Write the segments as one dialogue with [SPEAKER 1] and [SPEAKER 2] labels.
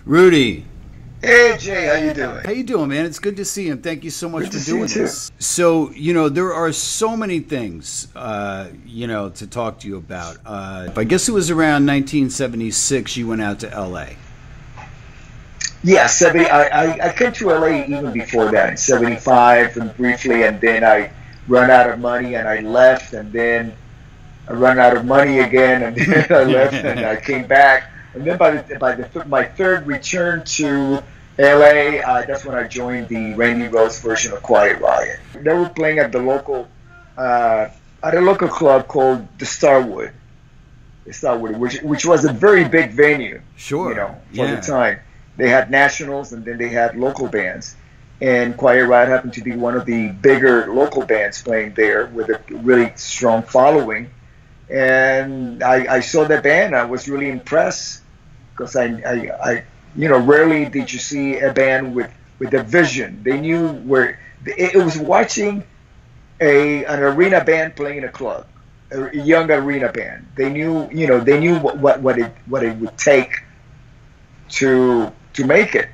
[SPEAKER 1] Rudy.
[SPEAKER 2] Hey Jay, how you doing?
[SPEAKER 1] How you doing, man? It's good to see you, and thank you so much
[SPEAKER 2] Good
[SPEAKER 1] for doing this. So, there are so many things, to talk to you about. I guess it was around 1976 you went out to L.A.
[SPEAKER 2] Yeah, I came to LA even before that, in 75 and briefly, and then I run out of money and I left, and then I run out of money again, and then I left and I came back. And then my third return to LA, that's when I joined the Randy Rhoads version of Quiet Riot. They were playing at the local club called the Starwood, which was a very big venue.
[SPEAKER 1] Sure.
[SPEAKER 2] For the time. They had nationals and then they had local bands. And Quiet Riot happened to be one of the bigger local bands playing there with a really strong following. And I saw the band. I was really impressed because I rarely did you see a band with a vision. They knew where it was watching an arena band playing in a club, a young arena band. They knew what it would take to make it,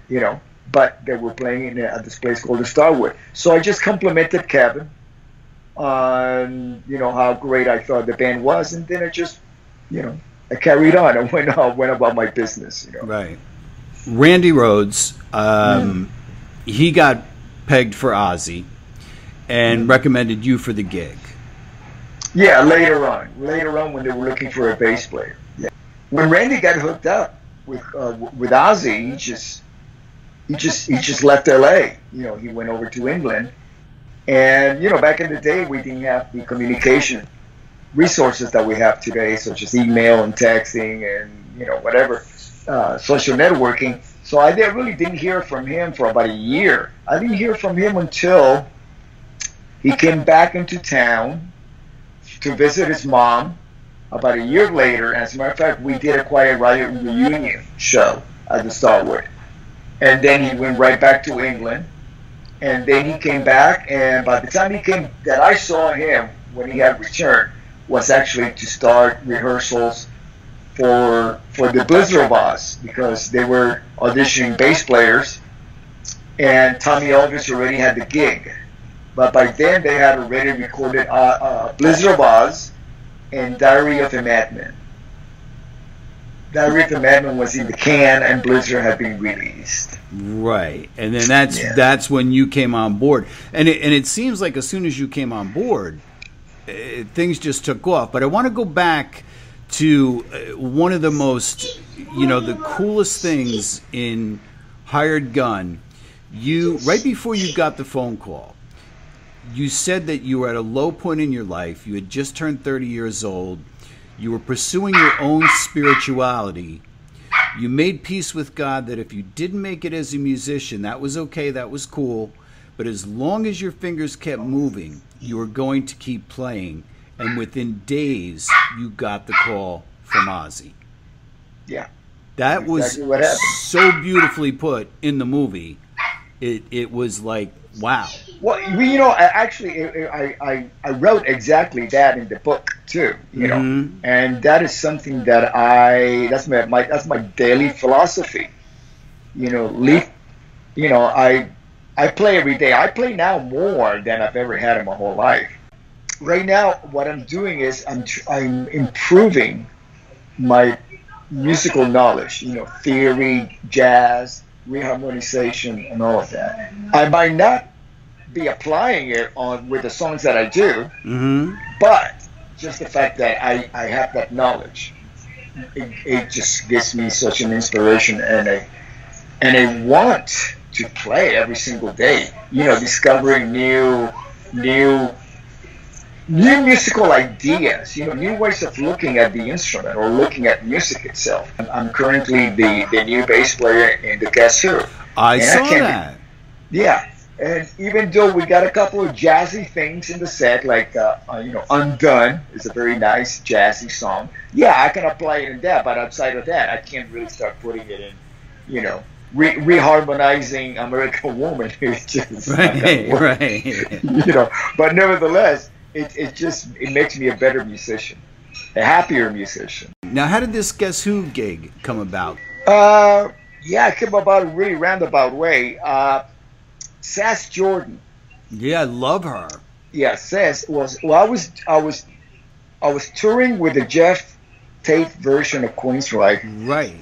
[SPEAKER 2] But they were playing at this place called the Starwood. So I just complimented Kevin on how great I thought the band was, and then I just I carried on. I went about my business.
[SPEAKER 1] Right. Randy Rhoads, he got pegged for Ozzy and recommended you for the gig.
[SPEAKER 2] Yeah, later on when they were looking for a bass player. Yeah. When Randy got hooked up with Ozzy, he just left LA. He went over to England. And, back in the day, we didn't have the communication resources that we have today, such as email and texting and, whatever, social networking. So I really didn't hear from him for about a year. I didn't hear from him until he came back into town to visit his mom about a year later. As a matter of fact, we did a Quiet Riot reunion show at the Starwood. And then he went right back to England. And then he came back, and by the time that I saw him when he had returned, was actually to start rehearsals for the Blizzard of Oz, because they were auditioning bass players, and Tommy Aldridge already had the gig. But by then they had already recorded Blizzard of Oz and Diary of a Madman. Diary of a Madman was in the can, and Blizzard had been released.
[SPEAKER 1] Right, and then that's when you came on board, and it seems like as soon as you came on board, things just took off. But I want to go back to one of the most, the coolest things in Hired Gun. You, right before you got the phone call, you said that you were at a low point in your life. You had just turned 30 years old. You were pursuing your own spirituality. You made peace with God that if you didn't make it as a musician, that was okay, that was cool. But as long as your fingers kept moving, you were going to keep playing. And within days, you got the call from Ozzy.
[SPEAKER 2] Yeah.
[SPEAKER 1] That was so beautifully put in the movie. It was like, wow.
[SPEAKER 2] Well, I wrote exactly that in the book too, and that is something that that's my daily philosophy. I play every day. I play now more than I've ever had in my whole life. Right now, what I'm doing is I'm improving my musical knowledge. Theory, jazz, reharmonization, and all of that. I might not be applying it with the songs that I do, but just the fact that I have that knowledge, it just gives me such an inspiration, and I want to play every single day. Discovering new musical ideas, new ways of looking at the instrument or looking at music itself. I'm currently the new bass player in the Guess Who.
[SPEAKER 1] I saw that.
[SPEAKER 2] Yeah. And even though we got a couple of jazzy things in the set, like "Undone" is a very nice jazzy song. Yeah, I can apply it in that, but outside of that, I can't really start putting it in, reharmonizing "American Woman." It's just
[SPEAKER 1] right.
[SPEAKER 2] But nevertheless, it makes me a better musician, a happier musician.
[SPEAKER 1] Now, how did this Guess Who gig come about?
[SPEAKER 2] Yeah, I came about a really roundabout way. Sass Jordan.
[SPEAKER 1] Yeah, I love her.
[SPEAKER 2] Yeah, Sass was. Well, I was touring with the Jeff Tate version of Queensryche,
[SPEAKER 1] Right.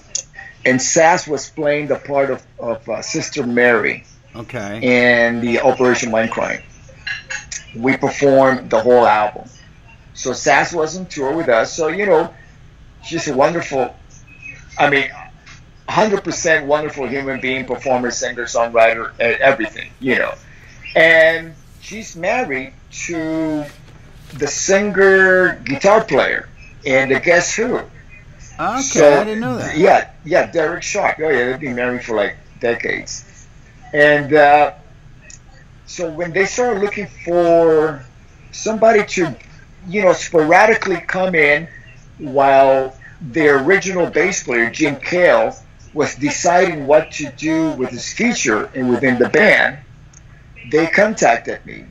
[SPEAKER 2] and Sass was playing the part of Sister Mary
[SPEAKER 1] Okay.
[SPEAKER 2] in the Operation Mindcrime. We performed the whole album. So Sass was on tour with us. So, you know, she's a wonderful, I mean, 100% wonderful human being, performer, singer, songwriter, everything, you know. And she's married to the singer, guitar player, and the Guess Who.
[SPEAKER 1] Okay,
[SPEAKER 2] So,
[SPEAKER 1] I didn't know that.
[SPEAKER 2] Yeah, Derek Sharp. Oh yeah, they've been married for like decades. And so when they started looking for somebody to, you know, sporadically come in while their original bass player, Jim Cale, was deciding what to do with his future and within the band, they contacted me.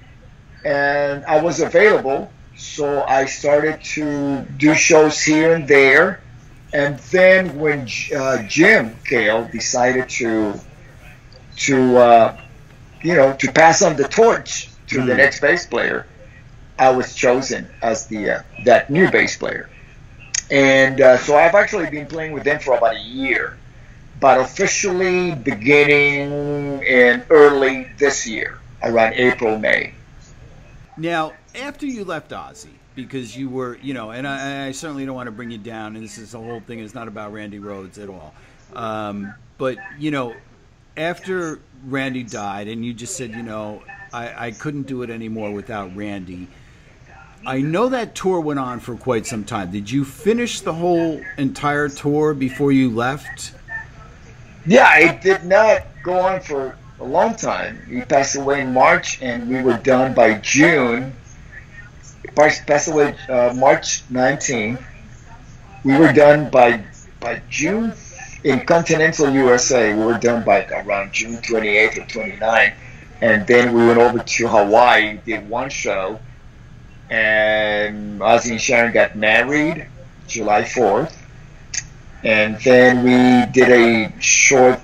[SPEAKER 2] And I was available, so I started to do shows here and there. And then when Jim Cale decided to pass on the torch to the next bass player, I was chosen as that new bass player. And so I've actually been playing with them for about a year, but officially beginning in early this year, around April, May.
[SPEAKER 1] Now, after you left Ozzy, because you were, you know, and I certainly don't want to bring you down, and this is the whole thing is not about Randy Rhoads at all. But, you know, after Randy died, and you just said, you know, I couldn't do it anymore without Randy. I know that tour went on for quite some time. Did you finish the whole entire tour before you left?
[SPEAKER 2] Yeah, it did not go on for a long time. He passed away in March, and we were done by June. He passed away March 19th. We were done by June in continental USA. We were done by around June 28th or 29th. And then we went over to Hawaii, did one show, and Ozzy and Sharon got married July 4th. And then we did a short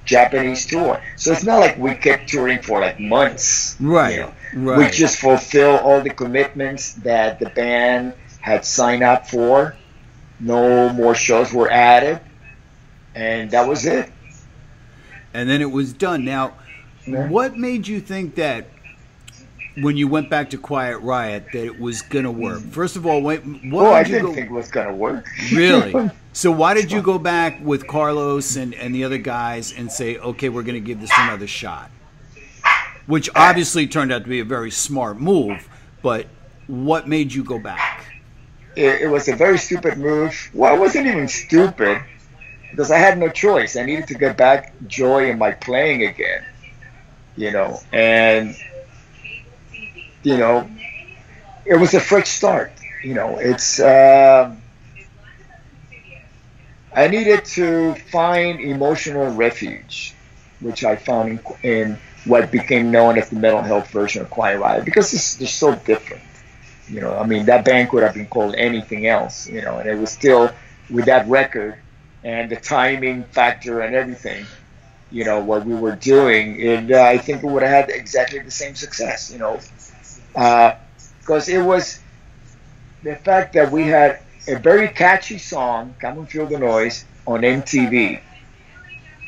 [SPEAKER 2] Japanese tour. So it's not like we kept touring for like months.
[SPEAKER 1] Right,
[SPEAKER 2] you know.
[SPEAKER 1] right.
[SPEAKER 2] We just fulfilled all the commitments that the band had signed up for. No more shows were added. And that was it.
[SPEAKER 1] And then it was done. Now, what made you think that when you went back to Quiet Riot that it was going to work? First of all, I
[SPEAKER 2] didn't think it was going to work.
[SPEAKER 1] Really? So why did you go back with Carlos and the other guys and say, okay, we're going to give this another shot? Which obviously turned out to be a very smart move, but what made you go back?
[SPEAKER 2] It was a very stupid move. Well, it wasn't even stupid because I had no choice. I needed to get back joy in my playing again, you know, and, you know, it was a fresh start. You know, it's, I needed to find emotional refuge, which I found in what became known as the mental health version of Quiet Riot, because they're so different. You know, I mean, that band could have been called anything else, you know, and it was still, with that record and the timing factor and everything, you know, what we were doing, and I think we would have had exactly the same success, you know, because it was the fact that we had a very catchy song, Come and Feel the Noise, on MTV.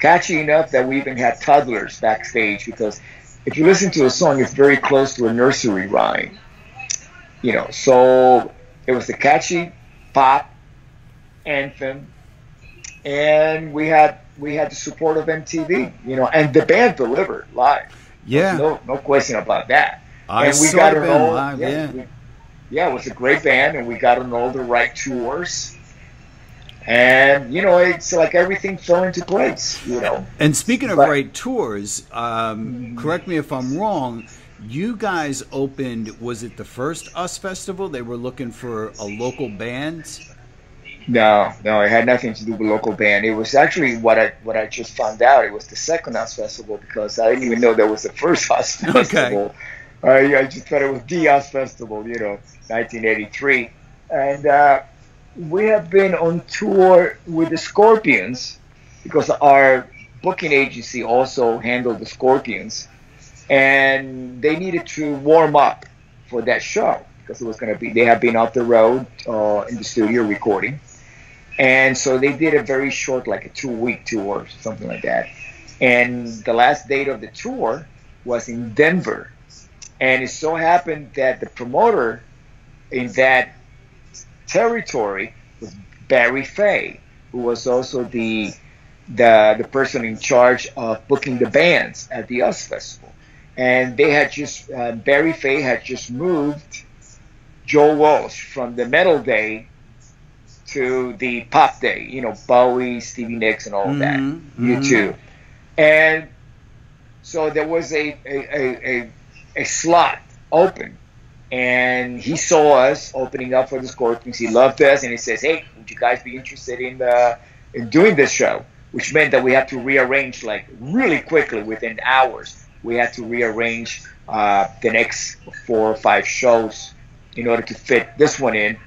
[SPEAKER 2] Catchy enough that we even had toddlers backstage, because if you listen to a song, it's very close to a nursery rhyme. You know, so it was a catchy pop anthem, and we had the support of MTV, you know, and the band delivered live.
[SPEAKER 1] Yeah.
[SPEAKER 2] No question about that.
[SPEAKER 1] I saw the band live, yeah.
[SPEAKER 2] Yeah, it was a great band, and we got on all the right tours. And, you know, it's like everything fell into place, you know.
[SPEAKER 1] And speaking of right tours, correct me if I'm wrong, you guys opened, was it the first US Festival? They were looking for a local band?
[SPEAKER 2] No, it had nothing to do with local band. It was actually what I just found out. It was the second US Festival, because I didn't even know there was the first US Festival. Okay. I just thought it was the US Festival, you know, 1983. And we have been on tour with the Scorpions because our booking agency also handled the Scorpions, and they needed to warm up for that show because it was going to be, they had been off the road in the studio recording, and so they did a very short, like a 2-week tour or something like that. And the last date of the tour was in Denver, and it so happened that the promoter in that territory was Barry Fay, who was also the person in charge of booking the bands at the Oz Festival. And they had just, Barry Fay had just moved Joe Walsh from the metal day to the pop day, you know, Bowie, Stevie Nicks, and all of that, U2. And so there was a slot open, and he saw us opening up for the Scorpions. He loved us, and he says, "Hey, would you guys be interested in doing this show?" Which meant that we had to rearrange, like, really quickly, within hours. We had to rearrange the next 4 or 5 shows in order to fit this one in.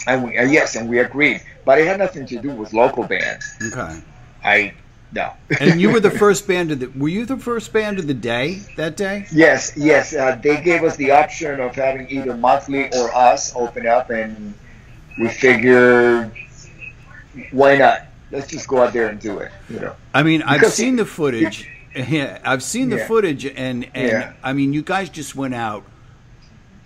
[SPEAKER 2] And we agreed. But it had nothing to do with local bands.
[SPEAKER 1] Okay.
[SPEAKER 2] No.
[SPEAKER 1] And you were the first band of the... Were you the first band of the day, that day?
[SPEAKER 2] Yes. They gave us the option of having either Monthly or us open up, and we figured, why not? Let's just go out there and do it, you know.
[SPEAKER 1] I mean, I've seen the footage. Yeah, I've seen the footage, and I mean, you guys just went out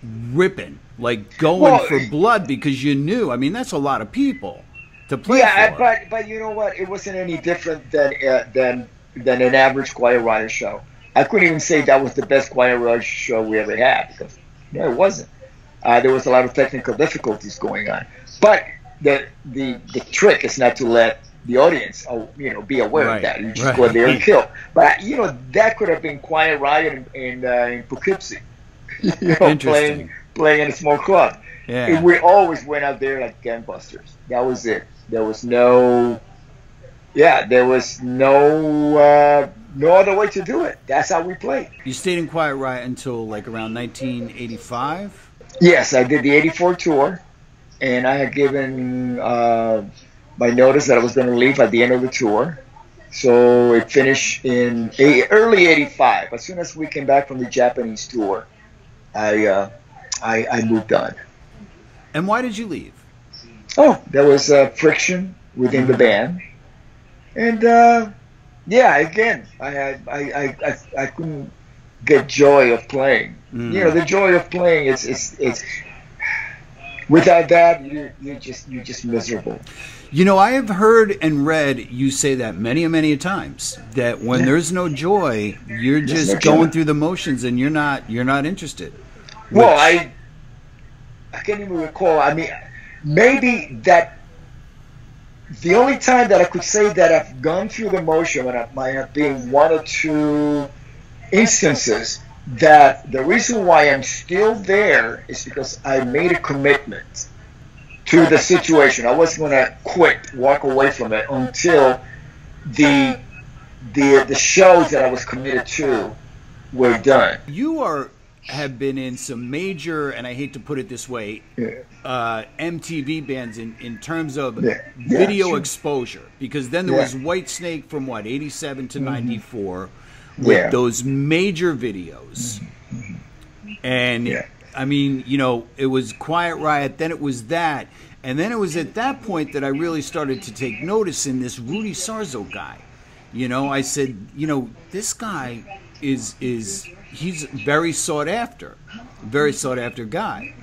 [SPEAKER 1] ripping, like going for blood, because you knew. I mean, that's a lot of people to play for.
[SPEAKER 2] But you know what? It wasn't any different than an average Quiet Riot show. I couldn't even say that was the best Quiet Riot show we ever had, because no, it wasn't. There was a lot of technical difficulties going on. But the trick is not to let the audience, you know, be aware of that. You just go there and kill. But you know, that could have been Quiet Riot in Poughkeepsie, you know, playing in a small club.
[SPEAKER 1] Yeah.
[SPEAKER 2] And we always went out there like gangbusters. That was it. There was no other way to do it. That's how we played.
[SPEAKER 1] You stayed in Quiet Riot until like around 1985?
[SPEAKER 2] Yes, I did the 84 tour, and I had given my notice that I was going to leave at the end of the tour. So it finished in early 85. As soon as we came back from the Japanese tour, I moved on.
[SPEAKER 1] And why did you leave?
[SPEAKER 2] Oh, there was friction within the band, and again, I couldn't get joy of playing. You know, the joy of playing is without that you're just miserable.
[SPEAKER 1] You know, I have heard and read you say that many times, that when there's no joy, you're just going through the motions and you're not interested.
[SPEAKER 2] Well, I can't even recall. I mean, maybe that the only time that I could say that I've gone through the motion, and it might have been 1 or 2 instances, that the reason why I'm still there is because I made a commitment to the situation. I wasn't going to quit, walk away from it until the shows that I was committed to were done.
[SPEAKER 1] You have been in some major, and I hate to put it this way, MTV bands in terms of video exposure, because then there was Whitesnake from 87 to 94 with those major videos. And I mean, you know, it was Quiet Riot, then it was that, and then it was at that point that I really started to take notice in this Rudy Sarzo guy. You know, I said, you know, this guy he's very sought after guy.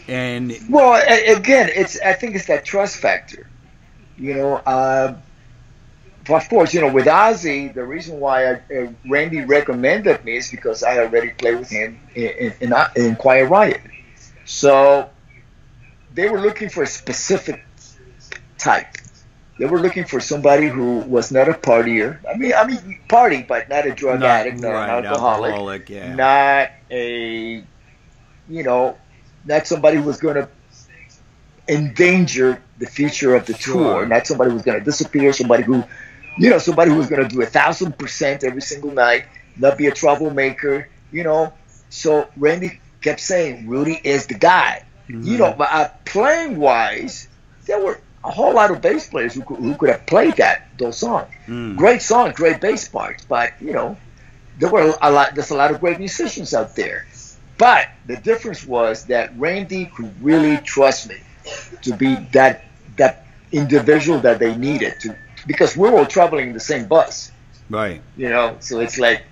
[SPEAKER 1] And
[SPEAKER 2] well, again, I think it's that trust factor. You know, of course, you know, with Ozzy, the reason why Randy recommended me is because I already played with him in Quiet Riot. So they were looking for a specific type. They were looking for somebody who was not a partier. I mean, party, but not a drug addict, not an alcoholic, not a, you know, not somebody who was going to endanger the future of the tour, not somebody who was going to disappear, somebody who, you know, somebody who was going to do 1,000% every single night, not be a troublemaker, you know. So Randy kept saying, Rudy is the guy. You know, but playing wise, there were a whole lot of bass players who could have played those songs. Great songs, great bass parts, but there's a lot of great musicians out there. But the difference was that Randy could really trust me to be that individual that they needed to, because we were all traveling in the same bus.
[SPEAKER 1] Right.
[SPEAKER 2] So it's like,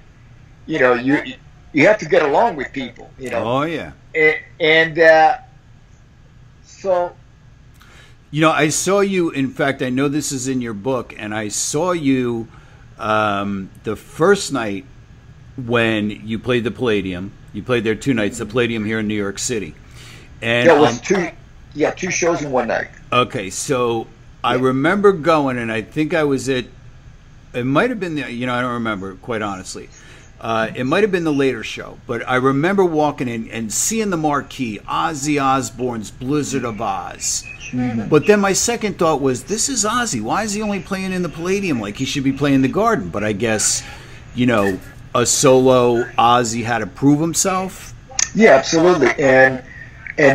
[SPEAKER 2] you have to get along with people,
[SPEAKER 1] Oh, yeah.
[SPEAKER 2] So.
[SPEAKER 1] I saw you, in fact, I know this is in your book, and I saw you the first night when you played the Palladium. You played there 2 nights, the Palladium here in New York City. And
[SPEAKER 2] it was 2 shows in one night.
[SPEAKER 1] Okay, so I remember going, and I think I was it might have been, I don't remember, quite honestly. It might have been the later show, but I remember walking in and seeing the marquee, Ozzy Osbourne's Blizzard of Oz. Mm-hmm. But then my second thought was, this is Ozzy. Why is he only playing in the Palladium? Like, he should be playing the Garden. But I guess, a solo Ozzy had to prove himself.
[SPEAKER 2] Yeah, absolutely. And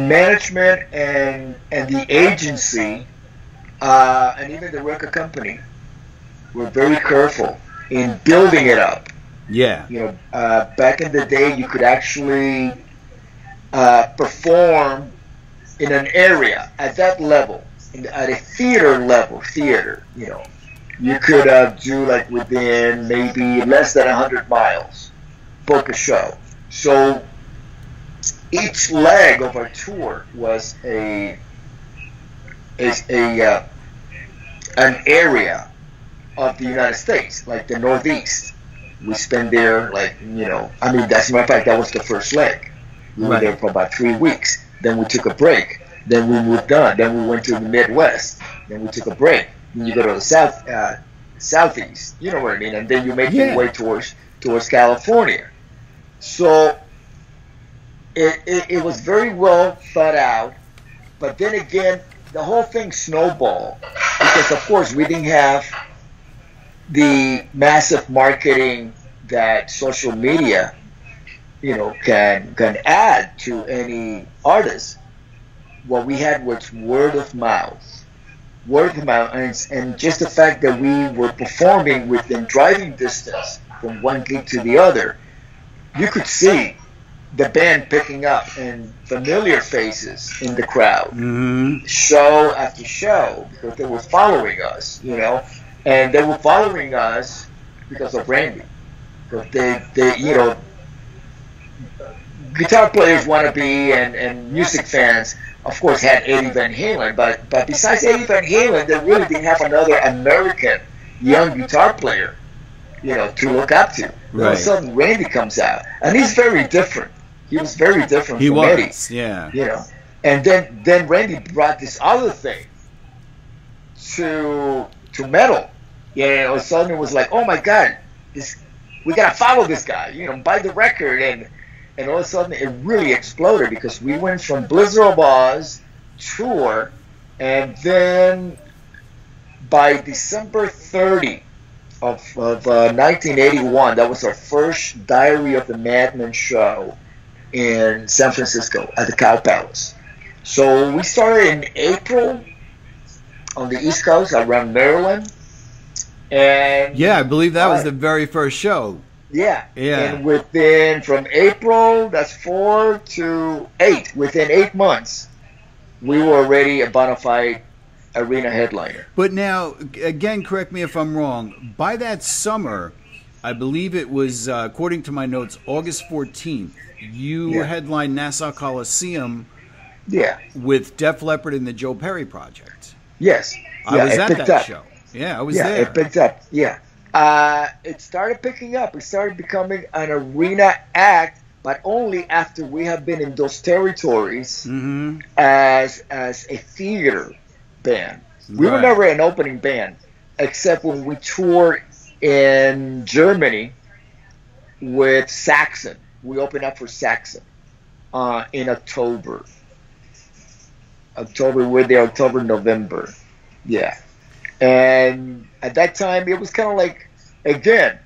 [SPEAKER 2] management and the agency and even the record company were very careful in building it up.
[SPEAKER 1] Yeah.
[SPEAKER 2] Back in the day, you could actually perform in an area at that level, at a theater level, you could do like within maybe less than 100 miles, book a show. So each leg of our tour was an area of the United States, like the Northeast. We spent there, as a matter of fact, that was the first leg. We were there for about 3 weeks. Then we took a break. Then we moved on. Then we went to the Midwest. Then we took a break. Then you go to the Southeast. You know what I mean? And then you make your way towards California. So it was very well thought out. But then again, the whole thing snowballed because, of course, we didn't have the massive marketing that social media, can add to any artist. What we had was word of mouth, and just the fact that we were performing within driving distance from one gig to the other, you could see the band picking up and familiar faces in the crowd, show after show, because they were following us, and they were following us because of Randy. Because they guitar players want to be, and music fans, of course, had Eddie Van Halen. But besides Eddie Van Halen, they really didn't have another American young guitar player, to look up to. All of a sudden, Randy comes out, and he's very different. He was very different from Eddie.
[SPEAKER 1] Yeah.
[SPEAKER 2] And then Randy brought this other thing to metal. All of a sudden it was like, oh my God, we gotta follow this guy, buy the record, and all of a sudden it really exploded because we went from Blizzard of Oz tour, and then by December 30 of 1981, that was our first Diary of the Madman show in San Francisco at the Cow Palace. So we started in April on the East Coast around Maryland. And
[SPEAKER 1] I believe that was the very first show.
[SPEAKER 2] Yeah. And from April, that's 4 to 8, within 8 months, we were already a bona fide arena headliner.
[SPEAKER 1] But now, again, correct me if I'm wrong, by that summer, I believe it was, according to my notes, August 14th, you headlined Nassau Coliseum with Def Leppard and the Joe Perry Project.
[SPEAKER 2] Yes.
[SPEAKER 1] I was at that show. Yeah, I was there.
[SPEAKER 2] It picked up. Yeah. It started picking up. It started becoming an arena act, but only after we have been in those territories as a theater band. We were never an opening band, except when we toured in Germany with Saxon. We opened up for Saxon in October. We're there October, November. Yeah. And at that time, it was kind of like, again,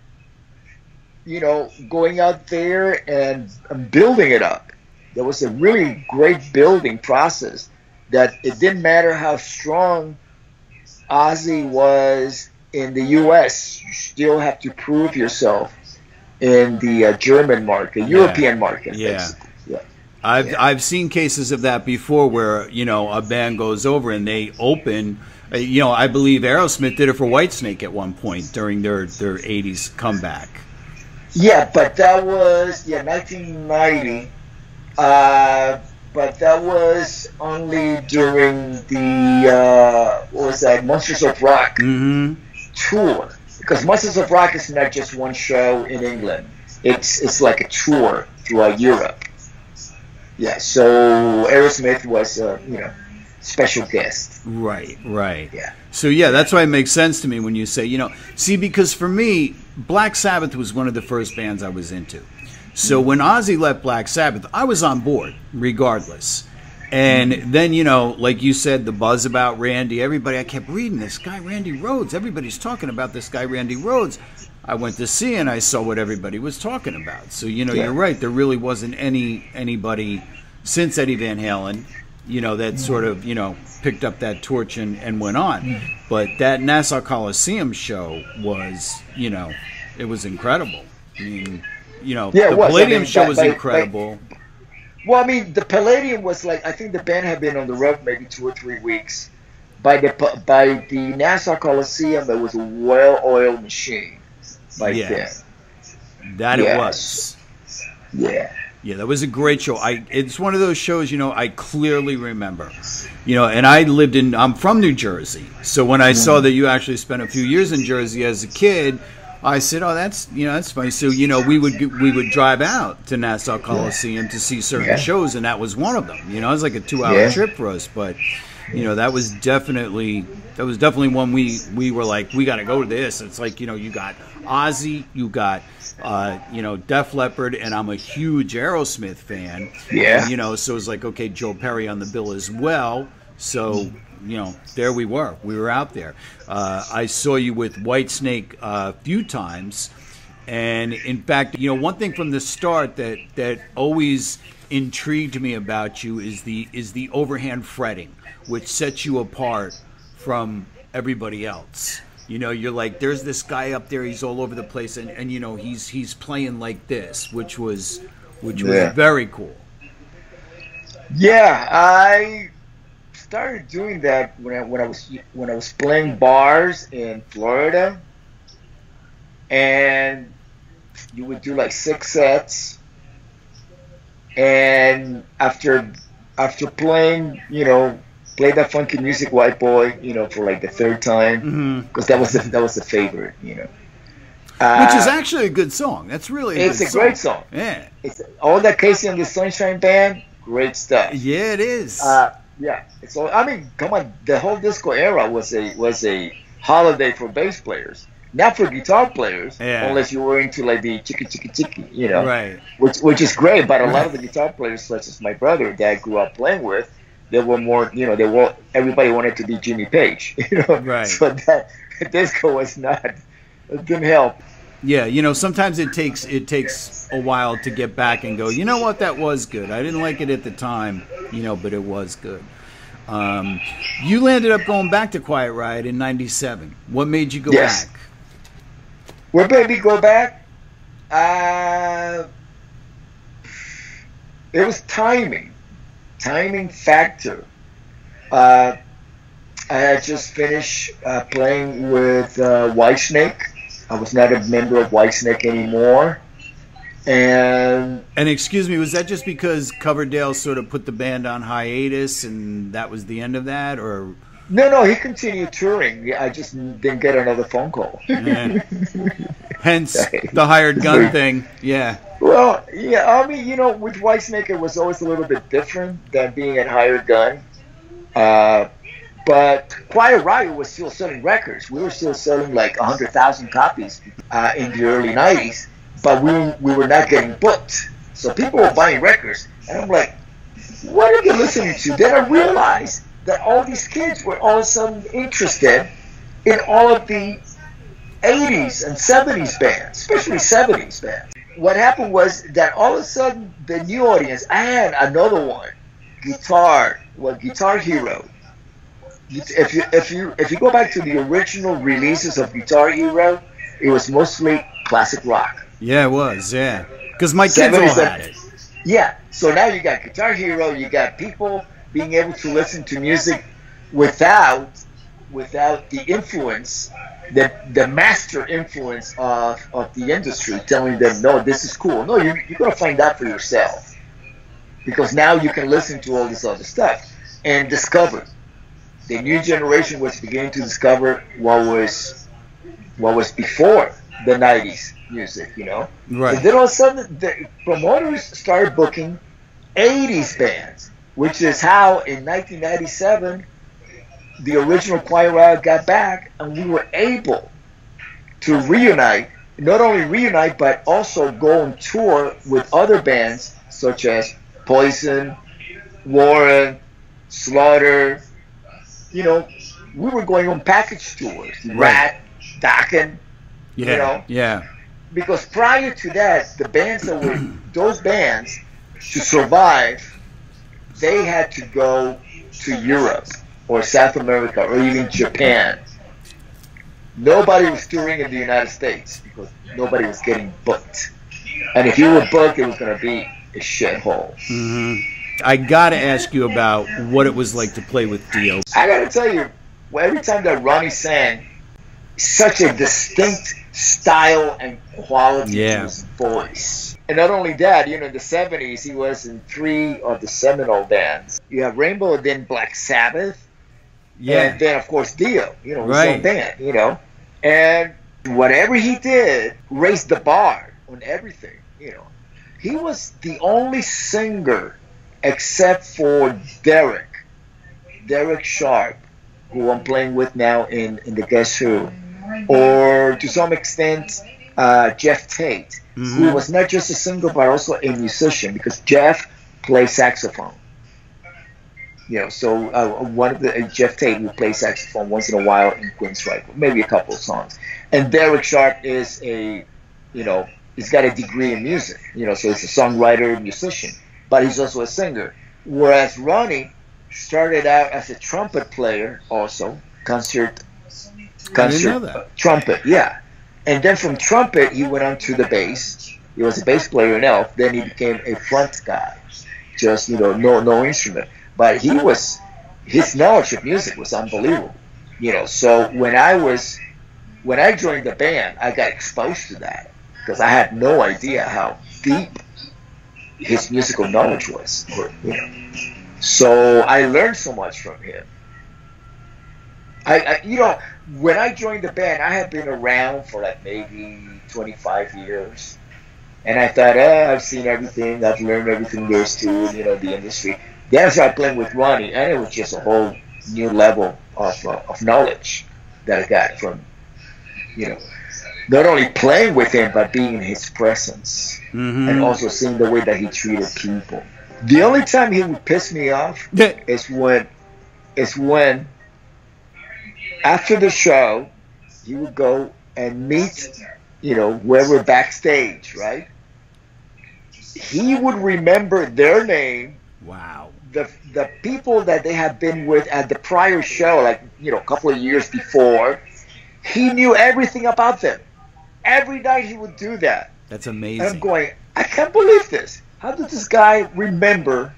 [SPEAKER 2] going out there and building it up. There was a really great building process that it didn't matter how strong Ozzy was in the U.S., you still have to prove yourself in the German market, European market.
[SPEAKER 1] Yeah.
[SPEAKER 2] Basically. Yeah.
[SPEAKER 1] I've seen cases of that before where, you know, a band goes over and they open. You know, I believe Aerosmith did it for Whitesnake at one point during their 80s comeback.
[SPEAKER 2] Yeah, but that was 1990. But that was only during the what was that, Monsters of Rock tour. Because Monsters of Rock is not just one show in England. It's like a tour throughout Europe. Yeah, so Aerosmith was special guest.
[SPEAKER 1] Right.
[SPEAKER 2] Yeah.
[SPEAKER 1] So yeah, that's why it makes sense to me when you say, you know, see, because for me, Black Sabbath was one of the first bands I was into. So when Ozzy left Black Sabbath, I was on board regardless. And then, you know, like you said, the buzz about Randy, I kept reading this guy, Randy Rhoads. Everybody's talking about this guy, Randy Rhoads. I went to see and I saw what everybody was talking about. So, you know, you're right. There really wasn't anybody since Eddie Van Halen, you know, that sort of, you know, picked up that torch and went on. But that Nassau Coliseum show was, you know, it was incredible. I mean, you know, the Palladium show was incredible.
[SPEAKER 2] Well, I mean, the Palladium was like, I think the band had been on the road maybe 2 or 3 weeks. By the Nassau Coliseum, there was a well-oiled machine by then.
[SPEAKER 1] That it was.
[SPEAKER 2] Yeah.
[SPEAKER 1] Yeah, that was a great show. It's one of those shows, you know, I clearly remember. You know, and I'm from New Jersey. So when I saw that you actually spent a few years in Jersey as a kid, I said, "Oh, that's funny." So, you know, we would drive out to Nassau Coliseum to see certain shows, and that was one of them. You know, it was like a 2-hour trip for us, but you know, that was definitely one we were like, we got to go to this. It's like, you know, you got Ozzy, you got Def Leppard, and I'm a huge Aerosmith fan.
[SPEAKER 2] Yeah.
[SPEAKER 1] And, you know, so it's like, okay, Joe Perry on the bill as well. So, you know, there we were. We were out there. I saw you with Whitesnake a few times. And, in fact, you know, one thing from the start that always intrigued me about you is the overhand fretting, which sets you apart from everybody else. You know, you're like, there's this guy up there, he's all over the place, and you know, he's playing like this, which was very cool.
[SPEAKER 2] Yeah, I started doing that when I was playing bars in Florida, and you would do like 6 sets, and after playing, you know, play that funky music, white boy, you know, for like the 3rd time, because that was the favorite, you know.
[SPEAKER 1] Which is actually a good song. That's really
[SPEAKER 2] a great song.
[SPEAKER 1] Yeah,
[SPEAKER 2] it's all that Casey and the Sunshine Band, great stuff.
[SPEAKER 1] Yeah, it is.
[SPEAKER 2] Yeah, it's all. I mean, come on, the whole disco era was a holiday for bass players, not for guitar players, unless you were into like the chicka chicka chicka, you know,
[SPEAKER 1] right?
[SPEAKER 2] Which is great, but a lot of the guitar players, such as my brother that I grew up playing with, they were more, you know, everybody wanted to be Jimmy Page, you know,
[SPEAKER 1] right?
[SPEAKER 2] So that disco was not, it didn't help.
[SPEAKER 1] Yeah, you know, sometimes it takes a while to get back and go, you know what, that was good. I didn't like it at the time, you know, but it was good. You landed up going back to Quiet Riot in '97. What made you go back?
[SPEAKER 2] What made me go back? It was timing factor. I had just finished playing with Whitesnake. I was not a member of Whitesnake anymore. And
[SPEAKER 1] excuse me, was that just because Coverdale sort of put the band on hiatus and that was the end of that, or?
[SPEAKER 2] No, he continued touring. I just didn't get another phone call.
[SPEAKER 1] Yeah. Hence the hired gun thing. Yeah.
[SPEAKER 2] Well, yeah, I mean, you know, with Whitesnake it was always a little bit different than being at hired gun. But Quiet Riot was still selling records. We were still selling like 100,000 copies in the early 90s, but we were not getting booked. So people were buying records. And I'm like, what are you listening to? Then I realized that all these kids were all of a sudden interested in all of the 80s and 70s bands, especially 70s bands. What happened was that all of a sudden the new audience, I had another one, Guitar Hero. if you go back to the original releases of Guitar Hero, it was mostly classic rock.
[SPEAKER 1] Yeah, it was. Yeah, because my kids all had it.
[SPEAKER 2] Yeah. So now you got Guitar Hero. You got people being able to listen to music without the influence, the master influence of the industry telling them, no, this is cool. No, you're going to find out for yourself, because now you can listen to all this other stuff and discover. The new generation was beginning to discover what was before the 90s music, you know?
[SPEAKER 1] Right.
[SPEAKER 2] And then all of a sudden, the promoters started booking 80s bands, which is how in 1997 the original Quiet Riot got back, and we were able to reunite, not only reunite, but also go on tour with other bands such as Poison, Warren, Slaughter. You know, we were going on package tours, Rat, Dokken,
[SPEAKER 1] Yeah,
[SPEAKER 2] you know?
[SPEAKER 1] yeah.
[SPEAKER 2] Because prior to that, the bands that were, those bands, to survive, they had to go to Europe or South America or even Japan. Nobody was touring in the United States because nobody was getting booked. And if you were booked, it was going to be a shithole.
[SPEAKER 1] Mm-hmm. I got to ask you about what it was like to play with Dio.
[SPEAKER 2] I got to tell you, every time that Ronnie sang, such a distinct style and quality to his voice. And not only that, you know, in the 70s, he was in 3 of the seminal bands. You have Rainbow, then Black Sabbath, and then, of course, Dio, you know, his own band, you know. And whatever he did raised the bar on everything, you know. He was the only singer except for Derek Sharp, who I'm playing with now in the Guess Who, or to some extent Jeff Tate, who was not just a singer but also a musician, because Jeff plays saxophone. You know, so one of the Jeff Tate will play saxophone once in a while in Queen's Rifle, maybe a couple of songs. And Derek Sharp is he's got a degree in music, you know, so he's a songwriter, musician, but he's also a singer. Whereas Ronnie started out as a trumpet player, also concert trumpet, yeah. And then from trumpet he went on to the bass. He was a bass player in Elf. Then he became a front guy, just no instrument. But his knowledge of music was unbelievable, you know. So when I joined the band, I got exposed to that because I had no idea how deep his musical knowledge was, you know. So I learned so much from him. When I joined the band, I had been around for like maybe 25 years. And I thought, I've seen everything, I've learned everything there is to, you know, the industry. Then I started playing with Ronnie, and it was just a whole new level of knowledge that I got from, you know, not only playing with him, but being in his presence. And also seeing the way that he treated people. The only time he would piss me off is when after the show, he would go and meet, you know, whoever backstage, right? He would remember their name.
[SPEAKER 1] Wow.
[SPEAKER 2] The people that they had been with at the prior show, like, you know, a couple of years before, he knew everything about them. Every night he would do that.
[SPEAKER 1] That's amazing.
[SPEAKER 2] And I'm going, I can't believe this. How did this guy remember?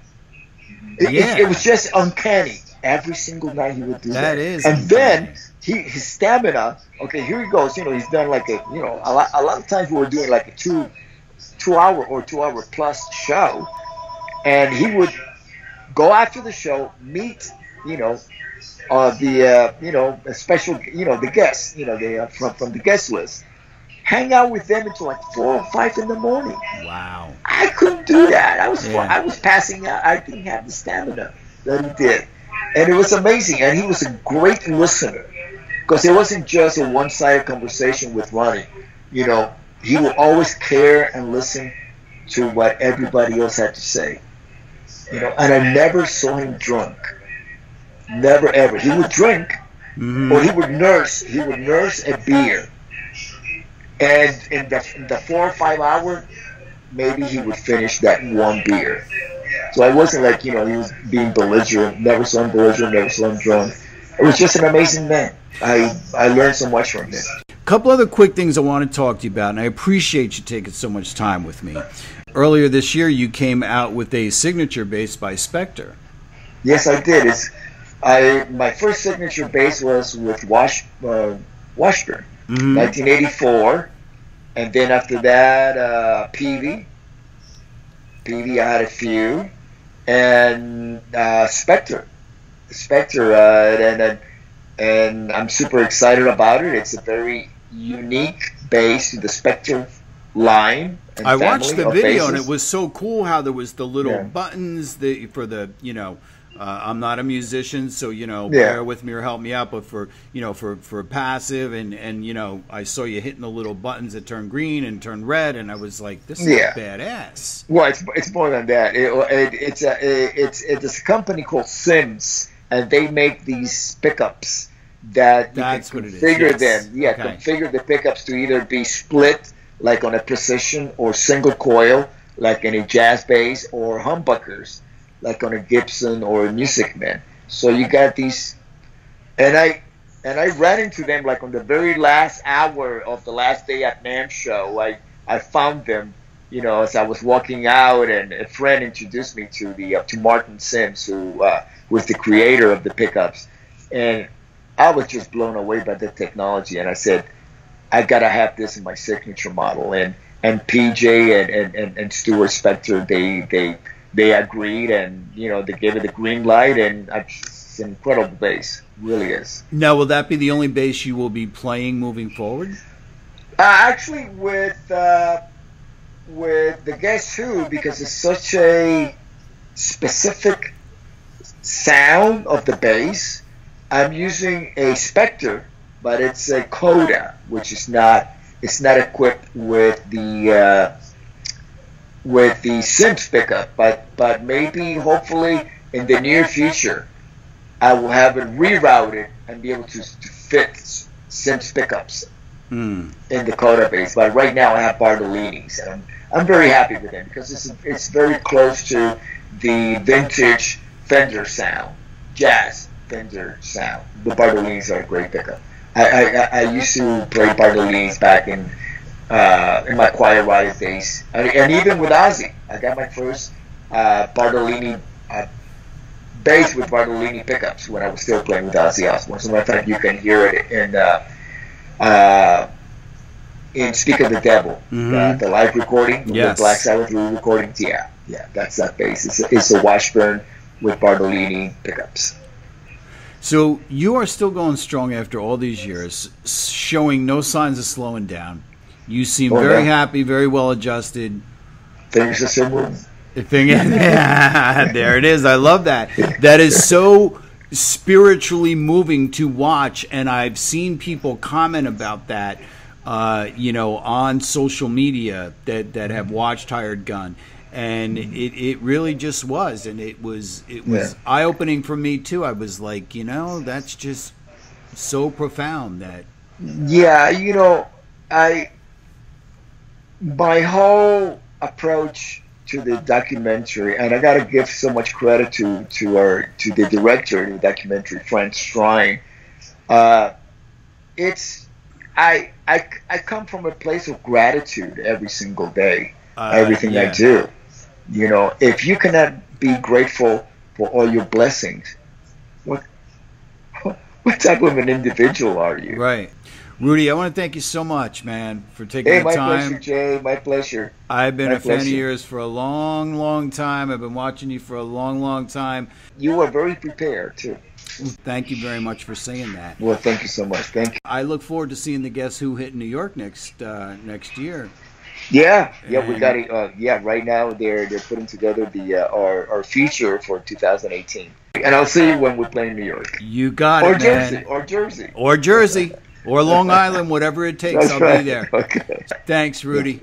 [SPEAKER 2] It was just uncanny. Every single night he would do that.
[SPEAKER 1] That is.
[SPEAKER 2] And then his stamina. Okay, here he goes. You know, he's done like a lot of times we were doing like a two hour or 2 hour plus show, and he would go after the show, meet, you know, the special, you know, the guests, you know, from the guest list. Hang out with them until like 4 or 5 in the morning.
[SPEAKER 1] Wow.
[SPEAKER 2] I couldn't do that. I was passing out. I didn't have the stamina that he did. And it was amazing. And he was a great listener. Because it wasn't just a one-sided conversation with Ronnie. You know, he would always care and listen to what everybody else had to say. You know, and I never saw him drunk. Never ever. He would drink, or he would nurse a beer. And in the 4 or 5 hour, maybe he would finish that one beer. So I wasn't like, you know, he was being belligerent. Never saw him belligerent, never saw him drunk. It was just an amazing man. I learned so much from him.
[SPEAKER 1] A couple other quick things I want to talk to you about, and I appreciate you taking so much time with me. Earlier this year, you came out with a signature bass by Spector.
[SPEAKER 2] Yes, I did. My first signature bass was with Washburn, 1984, and then after that, Peavey. I had a few, and Spector, and I'm super excited about it. It's a very unique bass to the Spector line. And
[SPEAKER 1] I watched the video,
[SPEAKER 2] basses.
[SPEAKER 1] and it was so cool how there was the little buttons for the, I'm not a musician, so, bear with me or help me out, but for passive, and I saw you hitting the little buttons that turn green and turn red, and I was like, this is badass.
[SPEAKER 2] Well, it's more than that. It's a company called Sims, and they make these pickups that
[SPEAKER 1] That's
[SPEAKER 2] you can
[SPEAKER 1] what it is.
[SPEAKER 2] configure
[SPEAKER 1] Yes.
[SPEAKER 2] them. Yeah,
[SPEAKER 1] Okay.
[SPEAKER 2] configure the pickups to either be split, like on a precision, or single coil, like in a jazz bass, or humbuckers, like on a Gibson or a Music Man. So you got these, and I ran into them like on the very last hour of the last day at NAMM show. I found them, as I was walking out, and a friend introduced me to Martin Sims, who was the creator of the pickups, and I was just blown away by the technology. And I said, I gotta have this in my signature model. And PJ and Stuart Spector, they agreed, and they gave it the green light, and it's an incredible bass, really is.
[SPEAKER 1] Now, will that be the only bass you will be playing moving forward?
[SPEAKER 2] Actually, with the Guess Who, because it's such a specific sound of the bass, I'm using a Spector, but it's a Coda, which is not equipped with the Sims pickup, but maybe, hopefully, in the near future, I will have it rerouted and be able to fit Sims pickups in the Coda bass. But right now, I have Bartolini's, and I'm very happy with them because it's very close to the vintage Fender sound, jazz Fender sound. The Bartolini's are a great pickup. I used to play Bartolini's back in my Quiet Riot days, and even with Ozzy, I got my first Bartolini bass with Bartolini pickups when I was still playing with Ozzy Osbourne. As a matter of fact, you can hear it in Speak of the Devil, the live recording, the Black Sabbath recordings. Yeah, that's that bass. It's a Washburn with Bartolini pickups.
[SPEAKER 1] So you are still going strong after all these years, showing no signs of slowing down. You seem very happy, very well adjusted.
[SPEAKER 2] Things are similar.
[SPEAKER 1] There it is. I love that. That is so spiritually moving to watch, and I've seen people comment about that, on social media that have watched Hired Gun. And it really just was, and it was eye-opening for me too. I was like, that's just so profound that.
[SPEAKER 2] Yeah, my whole approach to the documentary, and I gotta give so much credit to the director of the documentary, Frank Strine. I come from a place of gratitude every single day. Everything I do. If you cannot be grateful for all your blessings, what type of an individual are you?
[SPEAKER 1] Right. Rudy, I want to thank you so much, man, for taking the time.
[SPEAKER 2] My pleasure, Jay. My pleasure.
[SPEAKER 1] I've been a fan of yours for a long, long time. I've been watching you for a long, long time.
[SPEAKER 2] You were very prepared, too.
[SPEAKER 1] Thank you very much for saying that.
[SPEAKER 2] Well, thank you so much. Thank you.
[SPEAKER 1] I look forward to seeing the Guess Who hit New York next year.
[SPEAKER 2] Yeah, we got it. Right now they're putting together our feature for 2018, and I'll see you when we play in New York.
[SPEAKER 1] You got it, man.
[SPEAKER 2] Or Jersey,
[SPEAKER 1] or Long Island, whatever it takes. I'll be there.
[SPEAKER 2] Okay.
[SPEAKER 1] Thanks, Rudy.